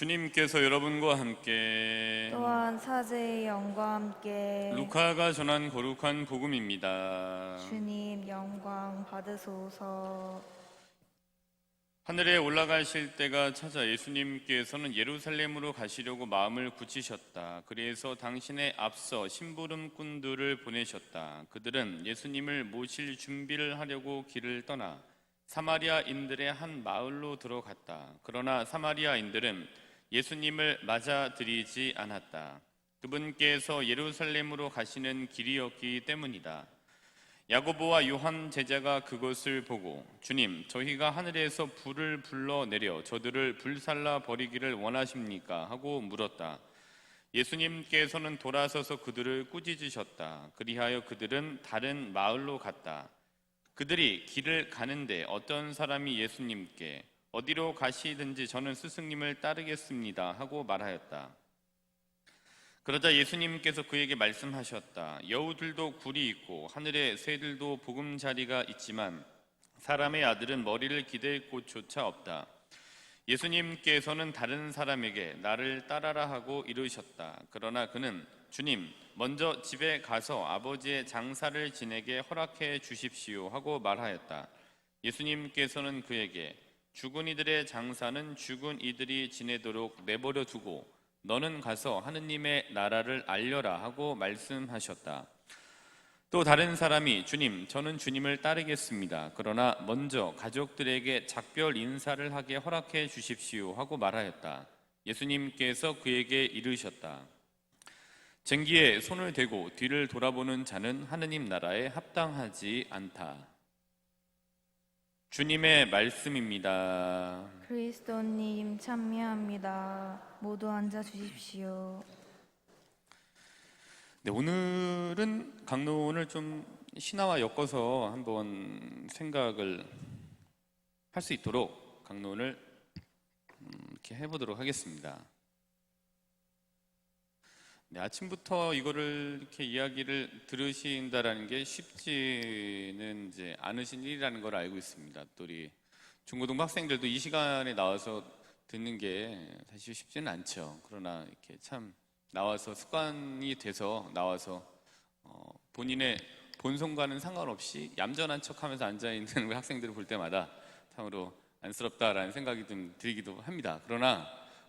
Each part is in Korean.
주님께서 여러분과 함께 또한 사제의 영과 함께 루카가 전한 거룩한 복음입니다. 주님 영광 받으소서. 하늘에 올라가실 때가 찾아 예수님께서는 예루살렘으로 가시려고 마음을 굳히셨다. 그래서 당신의 앞서 심부름꾼들을 보내셨다. 그들은 예수님을 모실 준비를 하려고 길을 떠나 사마리아인들의 한 마을로 들어갔다. 그러나 사마리아인들은 예수님을 맞아들이지 않았다. 그분께서 예루살렘으로 가시는 길이었기 때문이다. 야고보와 요한 제자가 그것을 보고 주님, 저희가 하늘에서 불을 불러내려 저들을 불살라 버리기를 원하십니까? 하고 물었다. 예수님께서는 돌아서서 그들을 꾸짖으셨다. 그리하여 그들은 다른 마을로 갔다. 그들이 길을 가는데 어떤 사람이 예수님께 어디로 가시든지 저는 스승님을 따르겠습니다 하고 말하였다. 그러자 예수님께서 그에게 말씀하셨다. 여우들도 굴이 있고 하늘의 새들도 보금자리가 있지만 사람의 아들은 머리를 기댈 곳조차 없다. 예수님께서는 다른 사람에게 나를 따라라 하고 이르셨다. 그러나 그는 주님, 먼저 집에 가서 아버지의 장사를 지내게 허락해 주십시오 하고 말하였다. 예수님께서는 그에게 죽은 이들의 장사는 죽은 이들이 지내도록 내버려 두고 너는 가서 하느님의 나라를 알려라 하고 말씀하셨다. 또 다른 사람이 주님, 저는 주님을 따르겠습니다. 그러나 먼저 가족들에게 작별 인사를 하게 허락해 주십시오 하고 말하였다. 예수님께서 그에게 이르셨다. 쟁기에 손을 대고 뒤를 돌아보는 자는 하느님 나라에 합당하지 않다. 주님의 말씀입니다. 그리스도님 참여합니다. 모두 앉아 주십시오. 네, 오늘은 강론을 좀 신화와 엮어서 한번 생각을 할 수 있도록 강론을 이렇게 해보도록 하겠습니다. 네, 아침부터 이거를 이렇게 이야기를 들으신다라는 게 쉽지는 이제 않으신 일이라는 걸 알고 있습니다. 또 우리 중고등부 학생들도 이 시간에 나와서 듣는 게 사실 쉽지는 않죠. 그러나 이렇게 참 나와서 습관이 돼서 나와서 본인의 본성과는 상관없이 얌전한 척하면서 앉아 있는 우리 학생들을 볼 때마다 참으로 안쓰럽다라는 생각이 좀 들기도 합니다. 그러나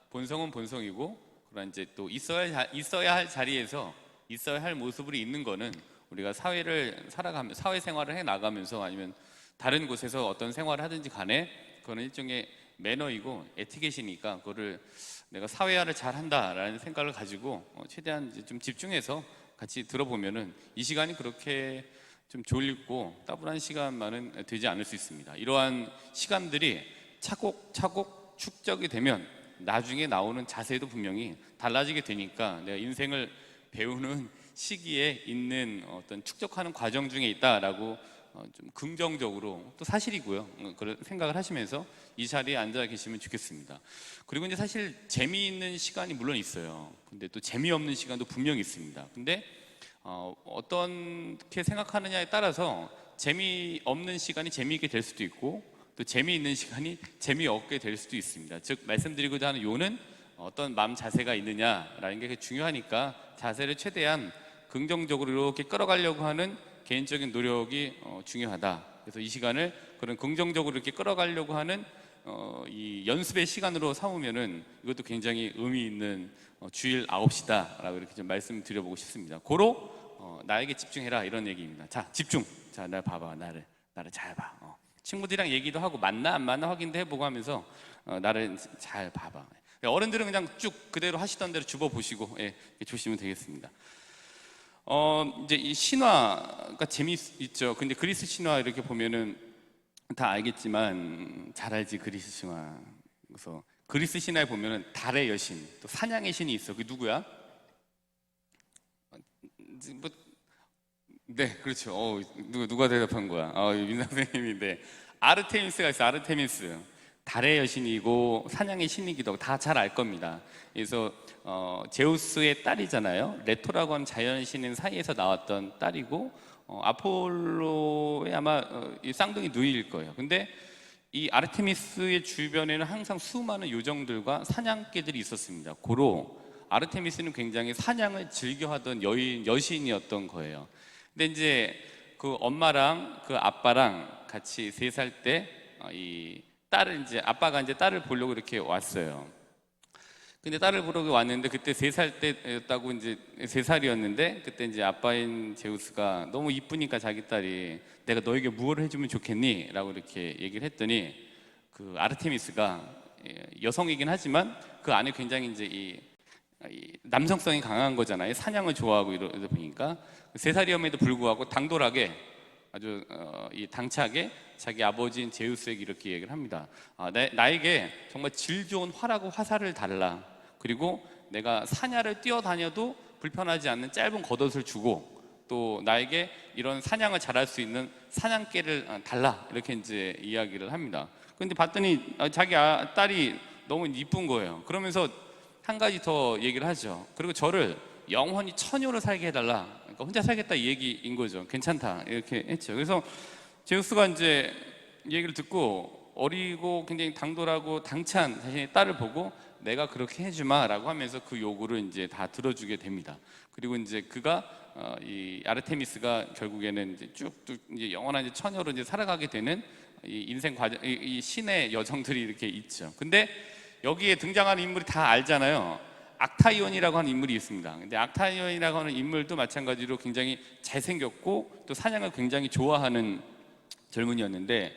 본성은 본성이고, 그러나 이제 또 있어야 할 자리에서 있어야 할 모습으로 있는 거는 우리가 사회를 살아가면서 사회 생활을 해 나가면서 아니면 다른 곳에서 어떤 생활을 하든지 간에 그거는 일종의 매너이고 에티켓이니까 그거를 내가 사회화를 잘 한다라는 생각을 가지고 최대한 이제 좀 집중해서 같이 들어보면은 이 시간이 그렇게 좀 졸립고 따분한 시간만은 되지 않을 수 있습니다. 이러한 시간들이 차곡차곡 축적이 되면 나중에 나오는 자세도 분명히 달라지게 되니까 내가 인생을 배우는 시기에 있는 어떤 축적하는 과정 중에 있다라고 좀 긍정적으로 또 사실이고요. 그런 생각을 하시면서 이 자리에 앉아 계시면 좋겠습니다. 그리고 이제 사실 재미있는 시간이 물론 있어요. 근데 또 재미없는 시간도 분명히 있습니다. 근데 어떻게 생각하느냐에 따라서 재미없는 시간이 재미있게 될 수도 있고 또 재미있는 시간이 재미없게 될 수도 있습니다. 즉 말씀드리고자 하는 요는 어떤 마음 자세가 있느냐라는 게 중요하니까 자세를 최대한 긍정적으로 이렇게 끌어가려고 하는 개인적인 노력이 중요하다. 그래서 이 시간을 그런 긍정적으로 이렇게 끌어가려고 하는 이 연습의 시간으로 삼으면은 이것도 굉장히 의미 있는 주일 9시다라고 이렇게 좀 말씀드려보고 싶습니다. 고로 나에게 집중해라 이런 얘기입니다. 자, 집중. 자, 날 봐봐. 나를 잘 봐. 친구들이랑 얘기도 하고 맞나 안 맞나 확인도 해보고 하면서 나를 잘 봐봐. 어른들은 그냥 쭉 그대로 하시던 대로 줍어 보시고 조시면 되겠습니다. 이제 이 신화가 재미있죠. 근데 그리스 신화 이렇게 보면은 다 알겠지만 잘 알지 그리스 신화. 그래서 그리스 신화에 보면은 달의 여신, 또 사냥의 신이 있어. 그게 누구야? 네, 그렇죠. 누가 대답한 거야? 민상 선생님인데 아르테미스가 있어. 아르테미스. 달의 여신이고 사냥의 신이기도 하고 다 잘 알 겁니다. 그래서 제우스의 딸이잖아요. 레토라고 하는 자연신인 사이에서 나왔던 딸이고 아폴로의 아마 이 쌍둥이 누이일 거예요. 근데 이 아르테미스의 주변에는 항상 수많은 요정들과 사냥개들이 있었습니다. 고로 아르테미스는 굉장히 사냥을 즐겨하던 여신이었던 거예요. 근데 이제 그 엄마랑 그 아빠랑 같이 3살 때 이 딸을 이제 아빠가 이제 딸을 보려고 이렇게 왔어요. 근데 딸을 보러 왔는데 그때 3살 때였다고 이제 3살이었는데 그때 이제 아빠인 제우스가 너무 이쁘니까 자기 딸이 내가 너에게 무엇을 해주면 좋겠니? 라고 이렇게 얘기를 했더니 그 아르테미스가 여성이긴 하지만 그 안에 굉장히 이제 이 남성성이 강한 거잖아요. 사냥을 좋아하고 이러다 보니까 3살이었음에도 불구하고 당돌하게 아주 이 당차게 자기 아버지인 제우스에게 이렇게 얘기를 합니다. 나에게 정말 질 좋은 활하고 화살을 달라. 그리고 내가 사냐를 뛰어다녀도 불편하지 않는 짧은 겉옷을 주고 또 나에게 이런 사냥을 잘할 수 있는 사냥개를 달라. 이렇게 이제 이야기를 합니다. 근데 봤더니 자기 딸이 너무 이쁜 거예요. 그러면서 한 가지 더 얘기를 하죠. 그리고 저를 영원히 처녀로 살게 해달라. 그러니까 혼자 살겠다 이 얘기인 거죠. 괜찮다 이렇게 했죠. 그래서 제우스가 이제 얘기를 듣고 어리고 굉장히 당돌하고 당찬 자신의 딸을 보고 내가 그렇게 해주마라고 하면서 그 요구를 이제 다 들어주게 됩니다. 그리고 이제 그가 이 아르테미스가 결국에는 이제 쭉쭉 이제 영원한 이제 처녀로 이제 살아가게 되는 이 인생 과정, 이 신의 여정들이 이렇게 있죠. 근데 여기에 등장하는 인물이 다 알잖아요. 악타이온이라고 하는 인물이 있습니다. 근데 악타이온이라고 하는 인물도 마찬가지로 굉장히 잘생겼고 또 사냥을 굉장히 좋아하는 젊은이였는데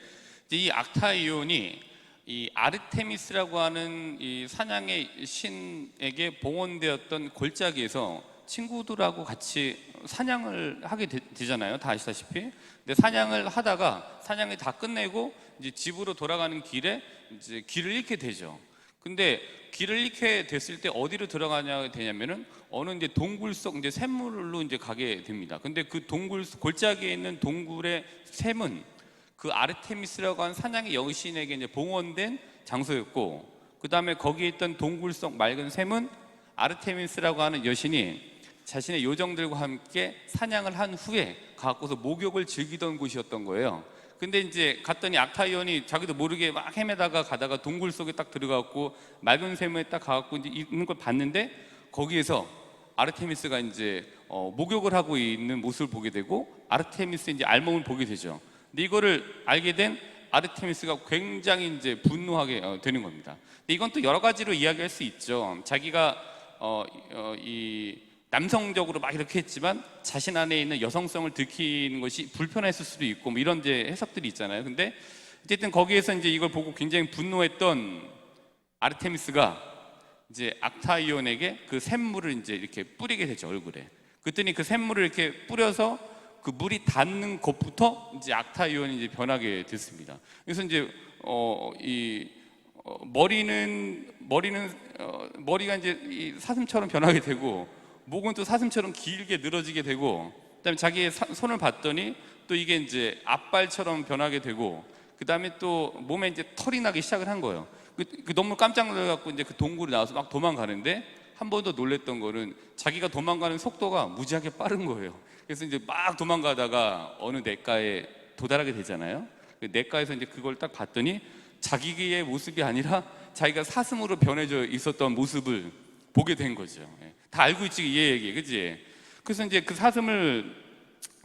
이 악타이온이 이 아르테미스라고 하는 이 사냥의 신에게 봉헌되었던 골짜기에서 친구들하고 같이 사냥을 하게 되잖아요. 다 아시다시피. 근데 사냥을 하다가 사냥을 다 끝내고 이제 집으로 돌아가는 길에 이제 길을 잃게 되죠. 근데 길을 잃게 됐을 때 어디로 들어가냐 되냐면은 어느 이제 동굴 속 이제 샘물로 이제 가게 됩니다. 근데 그 동굴 골짜기에 있는 동굴의 샘은 그 아르테미스라고 하는 사냥의 여신에게 이제 봉헌된 장소였고, 그 다음에 거기에 있던 동굴 속 맑은 샘은 아르테미스라고 하는 여신이 자신의 요정들과 함께 사냥을 한 후에 가고서 목욕을 즐기던 곳이었던 거예요. 근데 이제 갔더니 악타이온이 자기도 모르게 막 헤매다가 가다가 동굴 속에 딱 들어갔고 맑은 샘에 딱 가갖고 이제 있는 걸 봤는데 거기에서 아르테미스가 이제 목욕을 하고 있는 모습을 보게 되고 아르테미스의 이제 알몸을 보게 되죠. 근데 이거를 알게 된 아르테미스가 굉장히 이제 분노하게 되는 겁니다. 근데 이건 또 여러 가지로 이야기할 수 있죠. 자기가 이 남성적으로 막 이렇게 했지만 자신 안에 있는 여성성을 들키는 것이 불편했을 수도 있고 뭐 이런 이제 해석들이 있잖아요. 근데 어쨌든 거기에서 이제 이걸 보고 굉장히 분노했던 아르테미스가 이제 악타이온에게 그 샘물을 이제 이렇게 뿌리게 되죠, 얼굴에. 그랬더니 그 샘물을 이렇게 뿌려서 그 물이 닿는 곳부터 이제 악타이온이 이제 변하게 됐습니다. 그래서 이제 머리가 이제 이 사슴처럼 변하게 되고 목은 또 사슴처럼 길게 늘어지게 되고 그다음에 자기의 손을 봤더니 또 이게 이제 앞발처럼 변하게 되고 그다음에 또 몸에 이제 털이 나기 시작을 한 거예요. 너무 깜짝 놀라갖고 이제 그 동굴에 나와서 막 도망가는데 한 번 더 놀랬던 거는 자기가 도망가는 속도가 무지하게 빠른 거예요. 그래서 이제 막 도망가다가 어느 냇가에 도달하게 되잖아요. 그 냇가에서 이제 그걸 딱 봤더니 자기의 모습이 아니라 자기가 사슴으로 변해져 있었던 모습을 보게 된 거죠. 다 알고 있지 이 얘기, 그지? 그래서 이제 그 사슴을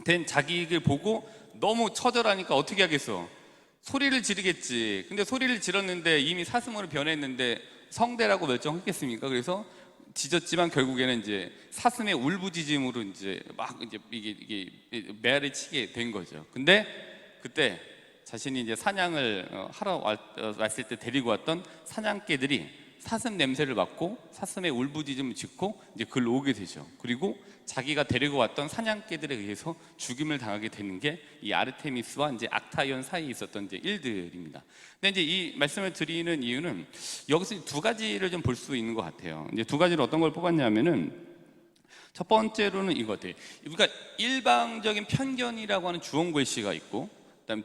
된 자기를 보고 너무 처절하니까 어떻게 하겠어? 소리를 지르겠지. 근데 소리를 질렀는데 이미 사슴으로 변했는데 성대라고 멸종했겠습니까? 그래서 짖었지만 결국에는 이제 사슴의 울부짖음으로 이제 막 이제 이게 메아리 치게 된 거죠. 근데 그때 자신이 이제 사냥을 하러 왔을 때 데리고 왔던 사냥개들이 사슴 냄새를 맡고 사슴의 울부짖음을 짓고 이제 글로 오게 되죠. 그리고 자기가 데리고 왔던 사냥개들에 의해서 죽임을 당하게 되는 게 이 아르테미스와 이제 악타이온 사이에 있었던 이제 일들입니다. 근데 이제 이 말씀을 드리는 이유는 여기서 두 가지를 좀 볼 수 있는 것 같아요. 이제 두 가지를 어떤 걸 뽑았냐면은 첫 번째로는 이거 같아요. 우리가 일방적인 편견이라고 하는 주원 글씨가 있고, 그다음에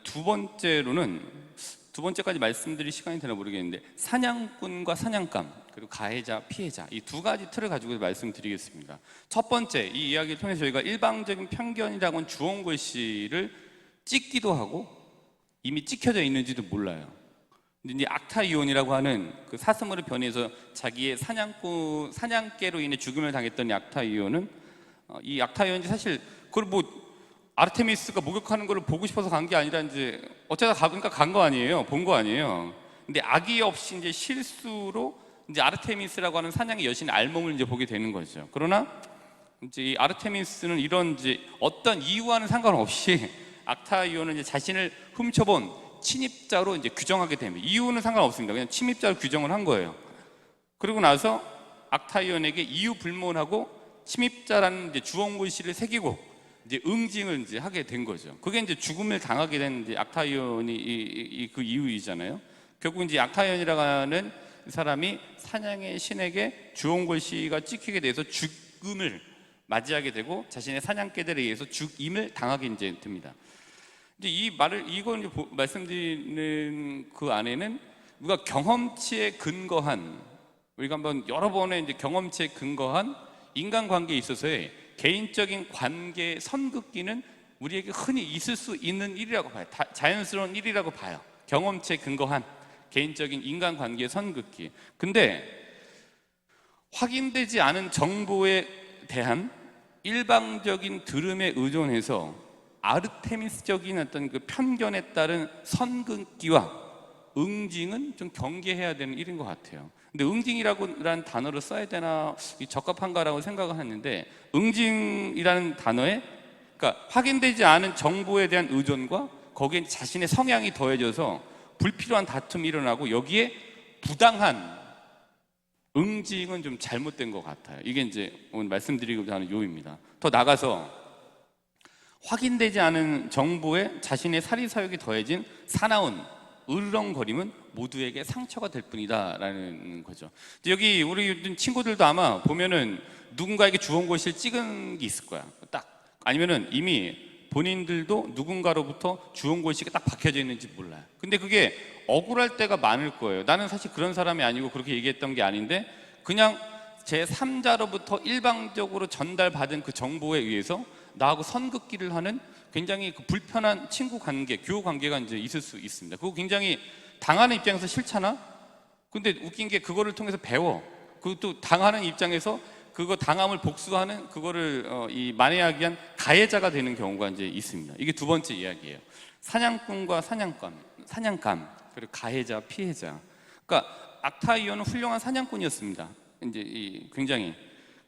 두 번째까지 말씀드릴 시간이 되나 모르겠는데 사냥꾼과 사냥감 그리고 가해자, 피해자 이 두 가지 틀을 가지고 말씀드리겠습니다. 첫 번째 이 이야기를 통해서 저희가 일방적인 편견이라고 하는 주원 글씨를 찍기도 하고 이미 찍혀져 있는지도 몰라요. 이제 악타이온이라고 하는 그 사슴으로 변해서 자기의 사냥개로 인해 죽음을 당했던 이 악타이온은 이 악타이온이 사실 그걸 뭐 아르테미스가 목욕하는 걸 보고 싶어서 간 게 아니라 이제 어쩌다 가보니까 간 거 아니에요. 본 거 아니에요. 근데 악의 없이 이제 실수로 이제 아르테미스라고 하는 사냥의 여신의 알몸을 이제 보게 되는 거죠. 그러나 이제 이 아르테미스는 이런 이제 어떤 이유와는 상관없이 악타이온은 이제 자신을 훔쳐본 침입자로 이제 규정하게 됩니다. 이유는 상관없습니다. 그냥 침입자로 규정을 한 거예요. 그리고 나서 악타이온에게 이유 불문하고 침입자라는 이제 주홍글씨를 새기고 이제 응징을 이제 하게 된 거죠. 그게 이제 죽음을 당하게 된 이제 악타이온이 그 이유이잖아요. 결국 이제 악타이온이라고 하는 사람이 사냥의 신에게 주홍글씨가 찍히게 돼서 죽음을 맞이하게 되고 자신의 사냥개들에 의해서 죽임을 당하게 이제 됩니다. 이제 이걸 이제 말씀드리는 그 안에는 우리가 경험치에 근거한, 우리가 한번 여러 번의 이제 경험치에 근거한 인간관계에 있어서의 개인적인 관계의 선긋기는 우리에게 흔히 있을 수 있는 일이라고 봐요. 자연스러운 일이라고 봐요. 경험치에 근거한 개인적인 인간관계의 선긋기. 근데 확인되지 않은 정보에 대한 일방적인 들음에 의존해서 아르테미스적인 어떤 그 편견에 따른 선긋기와 응징은 좀 경계해야 되는 일인 것 같아요. 근데 응징이라는 단어를 써야 되나 적합한가라고 생각을 했는데, 응징이라는 단어에 그러니까 확인되지 않은 정보에 대한 의존과 거기에 자신의 성향이 더해져서 불필요한 다툼이 일어나고 여기에 부당한 응징은 좀 잘못된 것 같아요. 이게 이제 오늘 말씀드리고자 하는 요입니다. 더 나가서 확인되지 않은 정보에 자신의 사리사욕이 더해진 사나운 으르렁거림은 모두에게 상처가 될 뿐이다라는 거죠. 여기 우리 친구들도 아마 보면은 누군가에게 주홍글씨를 찍은 게 있을 거야. 딱 아니면은 이미 본인들도 누군가로부터 주홍글씨가 딱 박혀져 있는지 몰라요. 근데 그게 억울할 때가 많을 거예요. 나는 사실 그런 사람이 아니고 그렇게 얘기했던 게 아닌데 그냥 제3자로부터 일방적으로 전달받은 그 정보에 의해서 나하고 선긋기를 하는 굉장히 그 불편한 친구 관계, 교우 관계가 이제 있을 수 있습니다. 그거 굉장히 당하는 입장에서 싫잖아? 근데 웃긴 게 그거를 통해서 배워. 그것도 당하는 입장에서 그거 당함을 복수하는 그거를 이 만회하기 위한 가해자가 되는 경우가 이제 있습니다. 이게 두 번째 이야기예요. 사냥꾼과 사냥감, 그리고 가해자, 피해자. 그러니까 악타이온은 훌륭한 사냥꾼이었습니다. 이제 굉장히.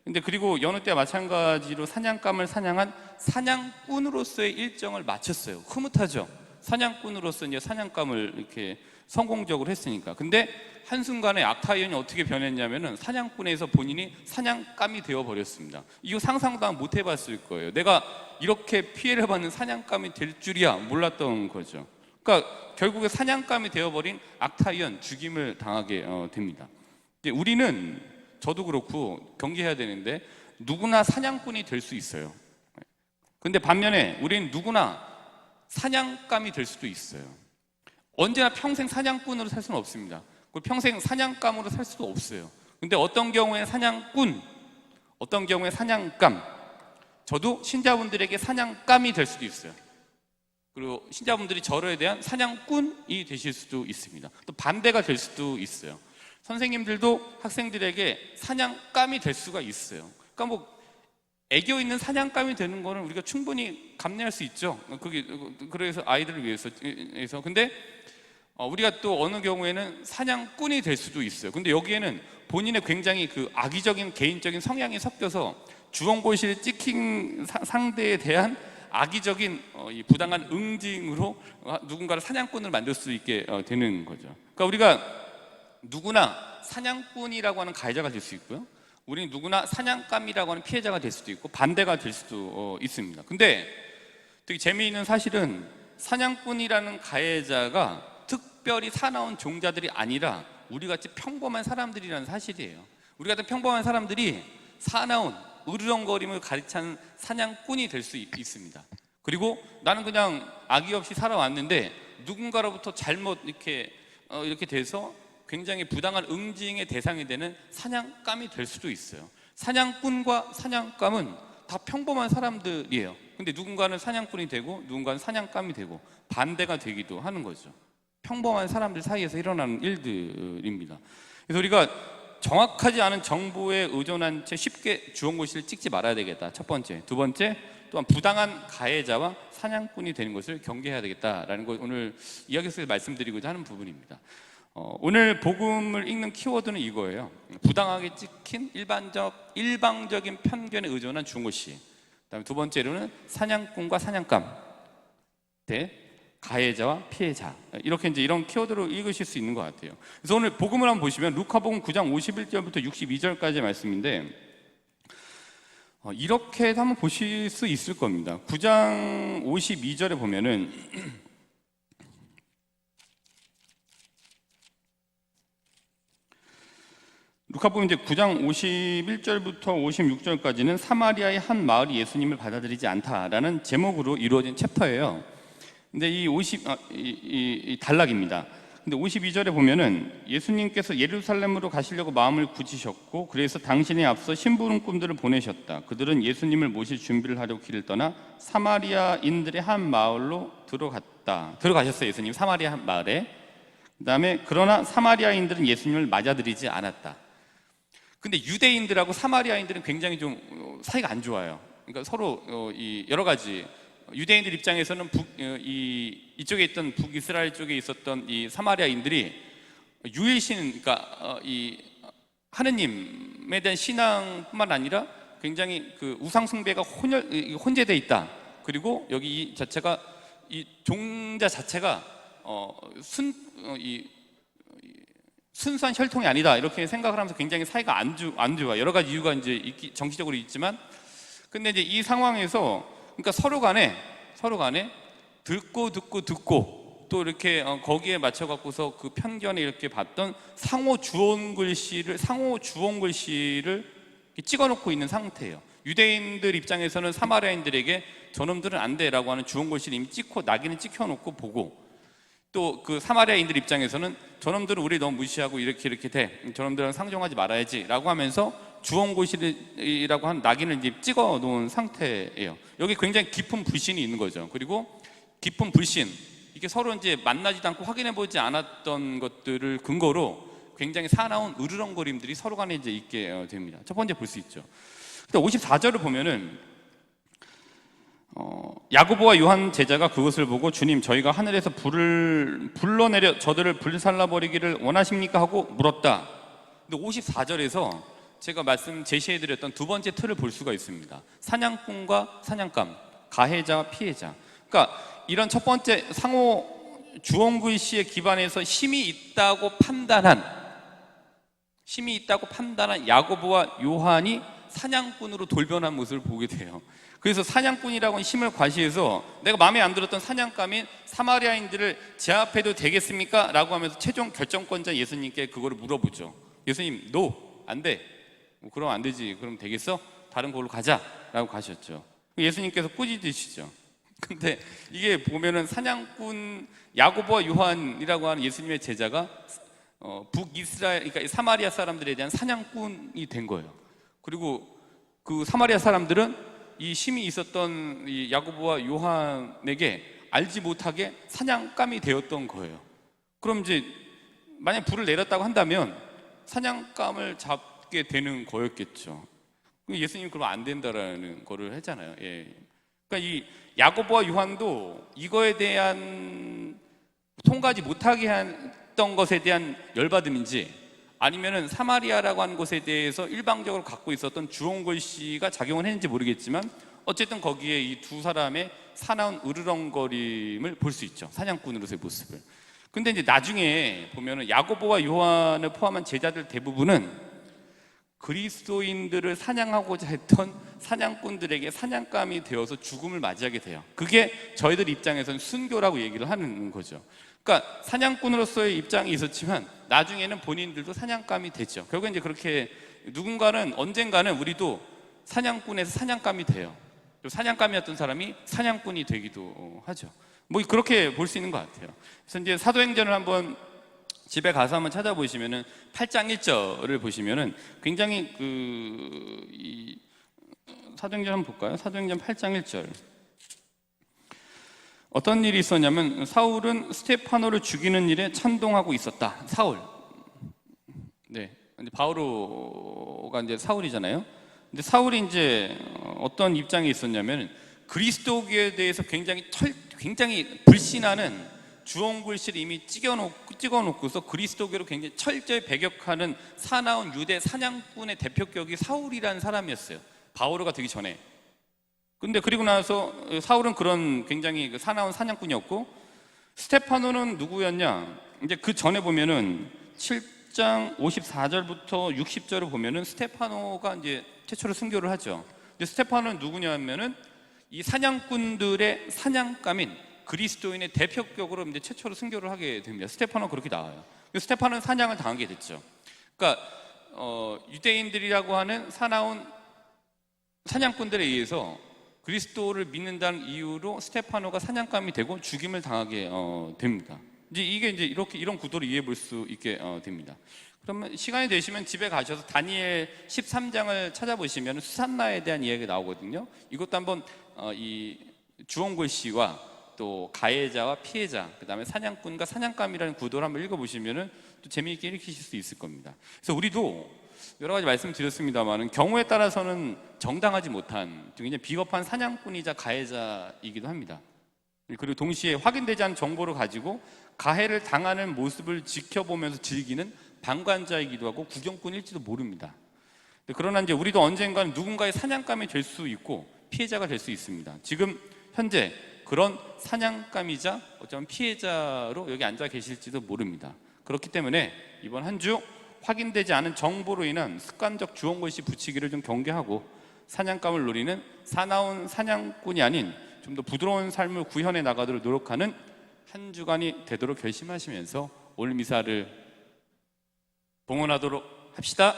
근데 그리고 여느 때와 마찬가지로 사냥감을 사냥한 사냥꾼으로서의 일정을 마쳤어요. 흐뭇하죠. 사냥꾼으로서 이제 사냥감을 이렇게 성공적으로 했으니까. 근데 한순간에 악타이온이 어떻게 변했냐면은 사냥꾼에서 본인이 사냥감이 되어 버렸습니다. 이거 상상도 못 해봤을 거예요. 내가 이렇게 피해를 받는 사냥감이 될 줄이야 몰랐던 거죠. 그러니까 결국에 사냥감이 되어버린 악타이온, 죽임을 당하게 됩니다. 이제 우리는 저도 그렇고 경계해야 되는데 누구나 사냥꾼이 될 수 있어요. 근데 반면에 우리는 누구나 사냥감이 될 수도 있어요. 언제나 평생 사냥꾼으로 살 수는 없습니다. 그리고 평생 사냥감으로 살 수도 없어요. 근데 어떤 경우에 사냥꾼, 어떤 경우에 사냥감, 저도 신자분들에게 사냥감이 될 수도 있어요. 그리고 신자분들이 저에 대한 사냥꾼이 되실 수도 있습니다. 또 반대가 될 수도 있어요. 선생님들도 학생들에게 사냥감이 될 수가 있어요. 그러니까 뭐 애교 있는 사냥감이 되는 거는 우리가 충분히 감내할 수 있죠. 그래서 아이들을 위해서. 근데 우리가 또 어느 경우에는 사냥꾼이 될 수도 있어요. 근데 여기에는 본인의 굉장히 그 악의적인 개인적인 성향이 섞여서 주홍글씨를 찍힌 상대에 대한 악의적인 이 부당한 응징으로 누군가를 사냥꾼을 만들 수 있게 되는 거죠. 그러니까 우리가 누구나 사냥꾼이라고 하는 가해자가 될 수 있고요. 우리는 누구나 사냥감이라고 하는 피해자가 될 수도 있고 반대가 될 수도 있습니다. 근데 되게 재미있는 사실은 사냥꾼이라는 가해자가 특별히 사나운 종자들이 아니라 우리같이 평범한 사람들이라는 사실이에요. 우리 같은 평범한 사람들이 사나운 으르렁거림을 가르치는 사냥꾼이 될 수 있습니다. 그리고 나는 그냥 악의 없이 살아왔는데 누군가로부터 잘못 이렇게 돼서 굉장히 부당한 응징의 대상이 되는 사냥감이 될 수도 있어요. 사냥꾼과 사냥감은 다 평범한 사람들이에요. 근데 누군가는 사냥꾼이 되고 누군가는 사냥감이 되고 반대가 되기도 하는 거죠. 평범한 사람들 사이에서 일어나는 일들입니다. 그래서 우리가 정확하지 않은 정보에 의존한 채 쉽게 주원고시를 찍지 말아야 되겠다. 첫 번째. 두 번째, 또한 부당한 가해자와 사냥꾼이 되는 것을 경계해야 되겠다라는 걸 오늘 이야기 속에서 말씀드리고자 하는 부분입니다. 오늘 복음을 읽는 키워드는 이거예요. 부당하게 찍힌 일방적인 편견에 의존한 주원고시. 그다음에 두 번째로는 사냥꾼과 사냥감 대 가해자와 피해자, 이렇게 이제 이런 키워드로 읽으실 수 있는 것 같아요. 그래서 오늘 복음을 한번 보시면 루카복음 9장 51절부터 62절까지의 말씀인데 이렇게 한번 보실 수 있을 겁니다. 9장 52절에 보면은 루카복음 이제 9장 51절부터 56절까지는 사마리아의 한 마을이 예수님을 받아들이지 않다라는 제목으로 이루어진 챕터예요. 근데 이 단락입니다. 근데 52절에 보면은 예수님께서 예루살렘으로 가시려고 마음을 굳히셨고 그래서 당신에 앞서 심부름꾼들을 보내셨다. 그들은 예수님을 모실 준비를 하려고 길을 떠나 사마리아인들의 한 마을로 들어가셨어요. 예수님 사마리아 한 마을에. 그다음에 그러나 사마리아인들은 예수님을 맞아들이지 않았다. 근데 유대인들하고 사마리아인들은 굉장히 좀 사이가 안 좋아요. 그러니까 서로 여러 가지 유대인들 입장에서는 이쪽에 있던 북이스라엘 쪽에 있었던 이 사마리아인들이 유일신, 그러니까 이 하느님에 대한 신앙뿐만 아니라 굉장히 그 우상 숭배가 혼재되어 있다. 그리고 여기 이 자체가 이 종자 자체가 순수한 혈통이 아니다, 이렇게 생각을 하면서 굉장히 사이가 안 좋아. 여러 가지 이유가 이제 정치적으로 있지만, 근데 이제 이 상황에서 그러니까 서로 간에 듣고 또 이렇게 거기에 맞춰 갖고서 그 편견에 이렇게 봤던 상호 주원 글씨를 찍어놓고 있는 상태예요. 유대인들 입장에서는 사마리아인들에게 저놈들은 안 돼라고 하는 주원 글씨를 이미 찍고 낙인을 찍혀놓고 보고, 또 그 사마리아인들 입장에서는 저놈들은 우리 너무 무시하고 이렇게 돼, 저놈들은 상종하지 말아야지라고 하면서 주원고시라고 하는 낙인을 이제 찍어 놓은 상태예요. 여기 굉장히 깊은 불신이 있는 거죠. 그리고 깊은 불신, 이게 서로 이제 만나지도 않고 확인해 보지 않았던 것들을 근거로 굉장히 사나운 으르렁거림들이 서로 간에 이제 있게 됩니다. 첫 번째 볼 수 있죠. 근데 54절을 보면은 야고보와 요한 제자가 그것을 보고 주님, 저희가 하늘에서 불을 불러내려 저들을 불살라버리기를 원하십니까? 하고 물었다. 근데 54절에서 제가 제시해드렸던 두 번째 틀을 볼 수가 있습니다. 사냥꾼과 사냥감, 가해자와 피해자. 그러니까 이런 첫 번째 상호 주원글씨에 기반해서 힘이 있다고 판단한 야고보와 요한이 사냥꾼으로 돌변한 모습을 보게 돼요. 그래서 사냥꾼이라고 하는 힘을 과시해서 내가 마음에 안 들었던 사냥감인 사마리아인들을 제압해도 되겠습니까? 라고 하면서 최종 결정권자 예수님께 그거를 물어보죠. 예수님, 안 돼. 그럼 안 되지. 그럼 되겠어? 다른 걸로 가자 라고 가셨죠. 예수님께서 꾸짖으시죠. 근데 이게 보면은 사냥꾼 야고보와 요한이라고 하는 예수님의 제자가 북이스라엘, 그러니까 사마리아 사람들에 대한 사냥꾼이 된 거예요. 그리고 그 사마리아 사람들은 이 힘이 있었던 이 야고보와 요한에게 알지 못하게 사냥감이 되었던 거예요. 그럼 이제 만약 불을 내렸다고 한다면 사냥감을 잡게 되는 거였겠죠. 예수님 그러면 안 된다라는 거를 했잖아요. 예. 그러니까 이 야고보와 요한도 이거에 대한 통과하지 못하게 했던 것에 대한 열받음인지, 아니면은 사마리아라고 하는 곳에 대해서 일방적으로 갖고 있었던 주원글씨가 작용을 했는지 모르겠지만, 어쨌든 거기에 이 두 사람의 사나운 으르렁거림을 볼 수 있죠. 사냥꾼으로서의 모습을. 근데 이제 나중에 보면은 야고보와 요한을 포함한 제자들 대부분은 그리스도인들을 사냥하고자 했던 사냥꾼들에게 사냥감이 되어서 죽음을 맞이하게 돼요. 그게 저희들 입장에서는 순교라고 얘기를 하는 거죠. 그러니까 사냥꾼으로서의 입장이 있었지만 나중에는 본인들도 사냥감이 됐죠. 결국 이제 그렇게 누군가는 언젠가는 우리도 사냥꾼에서 사냥감이 돼요. 또 사냥감이었던 사람이 사냥꾼이 되기도 하죠. 뭐 그렇게 볼 수 있는 것 같아요. 그래서 이제 사도행전을 한번 집에 가서 한번 찾아보시면은 8장 1절을 보시면은 굉장히 사도행전 한번 볼까요? 사도행전 8장 1절. 어떤 일이 있었냐면 사울은 스테파노를 죽이는 일에 찬동하고 있었다. 사울. 네. 근데 바오로가 이제 사울이잖아요. 근데 사울이 이제 어떤 입장에 있었냐면 그리스도교에 대해서 굉장히 불신하는 주홍글씨를 이미 찍어놓고서 그리스도교로 굉장히 철저히 배격하는 사나운 유대 사냥꾼의 대표격이 사울이라는 사람이었어요. 바오로가 되기 전에. 근데 그리고 나서 사울은 그런 굉장히 그 사나운 사냥꾼이었고, 스테파노는 누구였냐? 이제 그 전에 보면은 7장 54절부터 60절을 보면은 스테파노가 이제 최초로 순교를 하죠. 근데 스테파노는 누구냐면은 이 사냥꾼들의 사냥감인 그리스도인의 대표격으로 이제 최초로 순교를 하게 됩니다. 스테파노가 그렇게 나와요. 스테파노는 사냥을 당하게 됐죠. 그러니까 유대인들이라고 하는 사나운 사냥꾼들에 의해서 그리스도를 믿는다는 이유로 스테파노가 사냥감이 되고 죽임을 당하게 됩니다. 이제 이게 이제 이런 구도를 이해해 볼 수 있게 됩니다. 그러면 시간이 되시면 집에 가셔서 다니엘 13장을 찾아보시면 수산나에 대한 이야기가 나오거든요. 이것도 한번 이 주홍글씨와 또 가해자와 피해자, 그 다음에 사냥꾼과 사냥감이라는 구도를 한번 읽어보시면 또 재미있게 읽으실 수 있을 겁니다. 그래서 우리도 여러 가지 말씀드렸습니다만 경우에 따라서는 정당하지 못한 굉장히 비겁한 사냥꾼이자 가해자이기도 합니다. 그리고 동시에 확인되지 않은 정보를 가지고 가해를 당하는 모습을 지켜보면서 즐기는 방관자이기도 하고 구경꾼일지도 모릅니다. 그러나 이제 우리도 언젠가는 누군가의 사냥감이 될 수 있고 피해자가 될 수 있습니다. 지금 현재 그런 사냥감이자 어쩌면 피해자로 여기 앉아 계실지도 모릅니다. 그렇기 때문에 이번 한 주 확인되지 않은 정보로 인한 습관적 주홍글씨 붙이기를 좀 경계하고 사냥감을 노리는 사나운 사냥꾼이 아닌 좀 더 부드러운 삶을 구현해 나가도록 노력하는 한 주간이 되도록 결심하시면서 오늘 미사를 봉헌하도록 합시다.